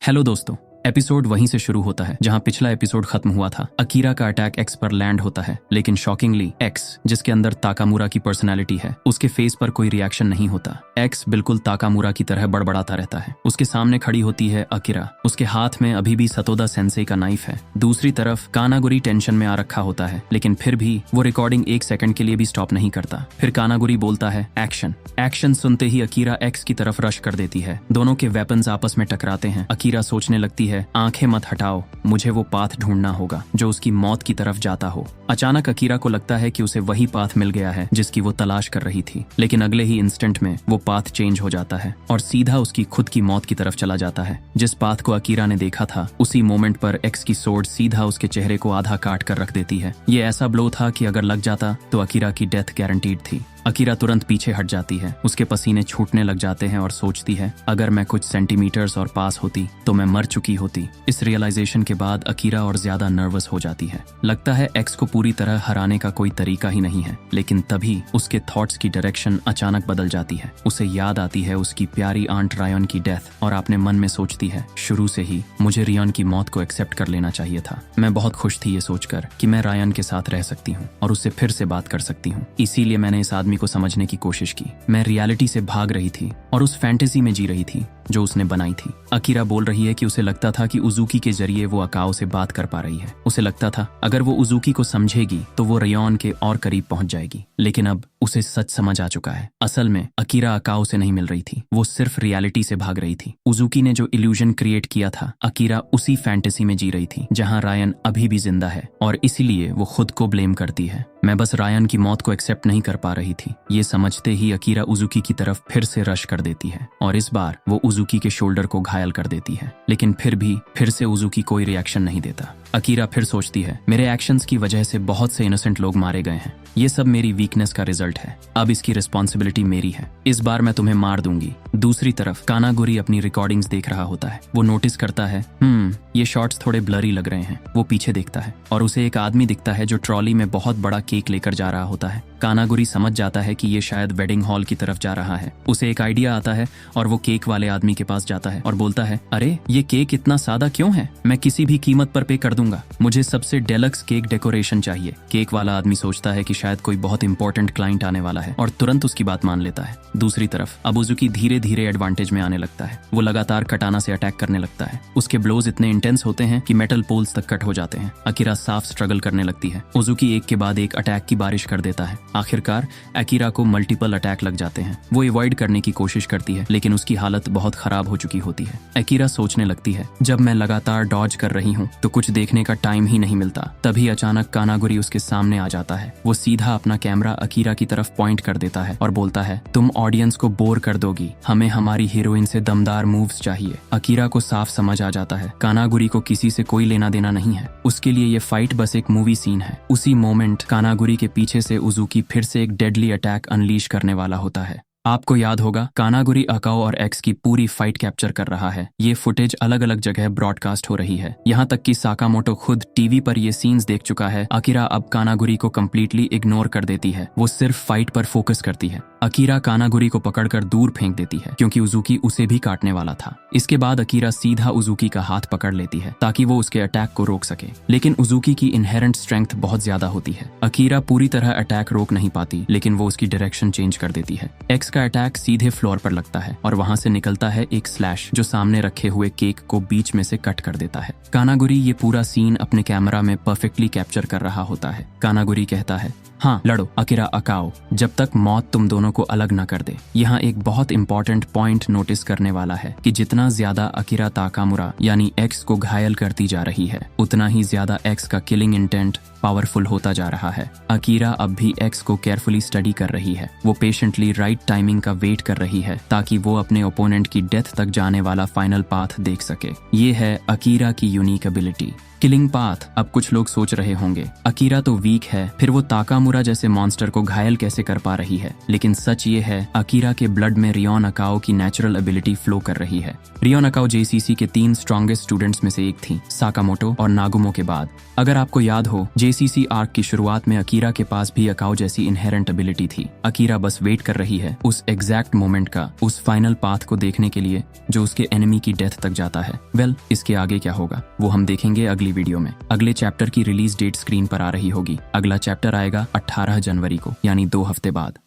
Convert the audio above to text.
Hello दोस्तों, episode वहीं से शुरू होता है जहां पिछला एपिसोड खत्म हुआ था। अकीरा का अटैक एक्स पर लैंड होता है, लेकिन शॉकिंगली एक्स, जिसके अंदर ताकामुरा की पर्सनैलिटी है, उसके फेस पर कोई रिएक्शन नहीं होता। एक्स बिल्कुल ताकामुरा की तरह बड़बड़ाता रहता है। उसके सामने खड़ी होती है अकीरा। उसके हाथ में अभी भी सतोदा सेंसेई का नाइफ है। दूसरी तरफ कानागुरी टेंशन में आ रखा होता है, लेकिन फिर भी वो रिकॉर्डिंग एक सेकंड के लिए भी स्टॉप नहीं करता। फिर कानागुरी बोलता है एक्शन। एक्शन सुनते ही अकीरा एक्स की तरफ रश कर देती है। दोनों के वेपन्स आपस में टकराते हैं। अकीरा सोचने लगती है, आंखें मत हटाओ, मुझे वो पाथ ढूंढना होगा जो उसकी मौत की तरफ जाता हो। अचानक अकीरा को लगता है कि उसे वही पाथ मिल गया है जिसकी वो तलाश कर रही थी, लेकिन अगले ही इंस्टेंट में वो पाथ चेंज हो जाता है और सीधा उसकी खुद की मौत की तरफ चला जाता है। जिस पाथ को अकीरा ने देखा था, उसी मोमेंट पर एक्स की सोर्ड सीधा उसके चेहरे को आधा काट कर रख देती है। ये ऐसा ब्लो था कि अगर लग जाता तो अकीरा की डेथ गारंटीड थी। अकीरा तुरंत पीछे हट जाती है। उसके पसीने छूटने लग जाते हैं और सोचती है, अगर मैं कुछ सेंटीमीटर्स और पास होती तो मैं मर चुकी होती। इस रियलाइजेशन के बाद अकीरा और ज्यादा नर्वस हो जाती है। लगता है एक्स को पूरी तरह हराने का कोई तरीका ही नहीं है, लेकिन तभी उसके थॉट्स की डायरेक्शन अचानक बदल जाती है। उसे याद आती है उसकी प्यारी आंट रायन की डेथ और अपने मन में सोचती है, शुरू से ही मुझे रियन की मौत को एक्सेप्ट कर लेना चाहिए था। मैं बहुत खुश थी ये सोचकर कि मैं रायन के साथ रह सकती हूँ और उससे फिर से बात कर सकती हूँ। इसीलिए मैंने इस आदमी को समझने की कोशिश की। मैं रियलिटी से भाग रही थी और उस फैंटेसी में जी रही थी जो उसने बनाई थी। अकीरा बोल रही है कि उसे लगता था कि उजुकी के जरिए वो अकाओ से बात कर पा रही है। उसे लगता था अगर वो उजुकी को समझेगी तो वो रियन के और करीब पहुंच जाएगी, लेकिन अब उसे सच समझ आ चुका है। असल में अकीरा अकाओ से नहीं मिल रही थी, वो सिर्फ रियलिटी से भाग रही थी। उजुकी ने जो इल्यूजन क्रिएट किया था, अकीरा उसी फैंटेसी में जी रही थी जहां रायन अभी भी जिंदा है और इसीलिए वो खुद को ब्लेम करती है। मैं बस रायन की मौत को एक्सेप्ट नहीं कर पा रही थी। ये समझते ही अकीरा उजुकी की तरफ फिर से रश कर देती है और इस बार वो उजुकी के शोल्डर को घायल कर देती है, लेकिन फिर से उजुकी कोई रिएक्शन नहीं देता। अकीरा फिर सोचती है, मेरे एक्शंस की वजह से बहुत से इनोसेंट लोग मारे गए हैं। ये सब मेरी वीकनेस का रिजल्ट है। अब इसकी रिस्पॉन्सिबिलिटी मेरी है। इस बार मैं तुम्हें मार दूंगी। दूसरी तरफ कानागुरी अपनी रिकॉर्डिंग्स देख रहा होता है। वो नोटिस करता है, ये शॉट्स थोड़े ब्लरी लग रहे हैं। वो पीछे देखता है और उसे एक आदमी दिखता है जो ट्रॉली में बहुत बड़ा केक लेकर जा रहा होता है। कानागुरी समझ जाता है कि ये शायद वेडिंग हॉल की तरफ जा रहा है। उसे एक आइडिया आता है और वो केक वाले आदमी के पास जाता है और बोलता है, अरे ये केक इतना सादा क्यों है? मैं किसी भी कीमत पर पे कर दूंगा। मुझे सबसे डेलक्स केक डेकोरेशन चाहिए। केक वाला आदमी सोचता है कि शायद कोई बहुत इंपॉर्टेंट क्लाइंट आने वाला है और तुरंत उसकी बात मान लेता है। दूसरी तरफ अब उजुकी धीरे धीरे एडवांटेज में आने लगता है। वो लगातार कटाना से अटैक करने लगता है। उसके ब्लोज इतने इंटेंस होते हैं कि मेटल पोल्स तक कट हो जाते हैं। अकीरा साफ स्ट्रगल करने लगती है। उजुकी एक के बाद एक अटैक की बारिश कर देता है। आखिरकार अकीरा को मल्टीपल अटैक लग जाते हैं। वो अवॉइड करने की कोशिश करती है, लेकिन उसकी हालत बहुत खराब हो चुकी होती है। अकीरा सोचने लगती है, जब मैं लगातार डॉज कर रही हूँ तो कुछ देखने का टाइम ही नहीं मिलता। तभी अचानक कानागुरी उसके सामने आ जाता है। वो सीधा अपना कैमरा अकीरा की तरफ पॉइंट कर देता है और बोलता है, तुम ऑडियंस को बोर कर दोगी, हमें हमारी हीरोइन से दमदार मूव्स चाहिए। अकीरा को साफ समझ आ जाता है कानागुरी को किसी से कोई लेना देना नहीं है। उसके लिए ये फाइट बस एक मूवी सीन है। उसी मोमेंट कानागुरी के पीछे से उजुकी फिर से एक डेडली अटैक अनलीश करने वाला होता है। आपको याद होगा, कानागुरी अकाओ और एक्स की पूरी फाइट कैप्चर कर रहा है। ये फुटेज अलग अलग जगह ब्रॉडकास्ट हो रही है, यहाँ तक कि साकामोटो खुद टीवी पर ये सीन्स देख चुका है। अकीरा अब कानागुरी को कंप्लीटली इग्नोर कर देती है। वो सिर्फ फाइट पर फोकस करती है। अकीरा कानागुरी को पकड़कर दूर फेंक देती है क्योंकि उजुकी उसे भी काटने वाला था। इसके बाद अकीरा सीधा उजुकी का हाथ पकड़ लेती है ताकि वो उसके अटैक को रोक सके, लेकिन उजुकी की इनहेरेंट स्ट्रेंथ बहुत ज्यादा होती है। अकीरा पूरी तरह अटैक रोक नहीं पाती, लेकिन वो उसकी डायरेक्शन चेंज कर देती है। एक्स का अटैक सीधे फ्लोर पर लगता है और वहां से निकलता है एक स्लैश जो सामने रखे हुए केक को बीच में से कट कर देता है। कानागुरी ये पूरा सीन अपने कैमरा में परफेक्टली कैप्चर कर रहा होता है। कानागुरी कहता है, हाँ लड़ो अकीरा अकाओ, जब तक मौत तुम दोनों को अलग न कर दे। यहाँ एक बहुत इंपॉर्टेंट पॉइंट नोटिस करने वाला है कि जितना ज्यादा अकीरा ताकामुरा यानी एक्स को घायल करती जा रही है, उतना ही ज्यादा एक्स का किलिंग इंटेंट पावरफुल होता जा रहा है। अकीरा अब भी एक्स को केयरफुली स्टडी कर रही है। वो पेशेंटली राइट टाइमिंग का वेट कर रही है ताकि वो अपने ओपोनेंट की डेथ तक जाने वाला फाइनल पाथ देख सके। ये है अकीरा की यूनिक एबिलिटी, किलिंग पाथ। अब कुछ लोग सोच रहे होंगे, अकीरा तो वीक है, फिर वो ताकामुरा जैसे मॉन्स्टर को घायल कैसे कर पा रही है? लेकिन सच ये है, अकीरा के ब्लड में रियोन अकाओ की नेचुरल एबिलिटी फ्लो कर रही है। रियोन अकाओ जेसीसी के 3 स्ट्रॉन्गेस्ट स्टूडेंट्स में से एक थी, साकामोटो और नागुमो के बाद। अगर आपको याद हो, जेसीसी आर्क की शुरुआत में अकीरा के पास भी अकाओ जैसी इनहेरेंट एबिलिटी थी। अकीरा बस वेट कर रही है उस एग्जैक्ट मोमेंट का, उस फाइनल पाथ को देखने के लिए जो उसके एनिमी की डेथ तक जाता है। इसके आगे क्या होगा वो हम देखेंगे अगली वीडियो में। अगले चैप्टर की रिलीज डेट स्क्रीन पर आ रही होगी। अगला चैप्टर आएगा 18 जनवरी को, यानी 2 हफ्ते बाद।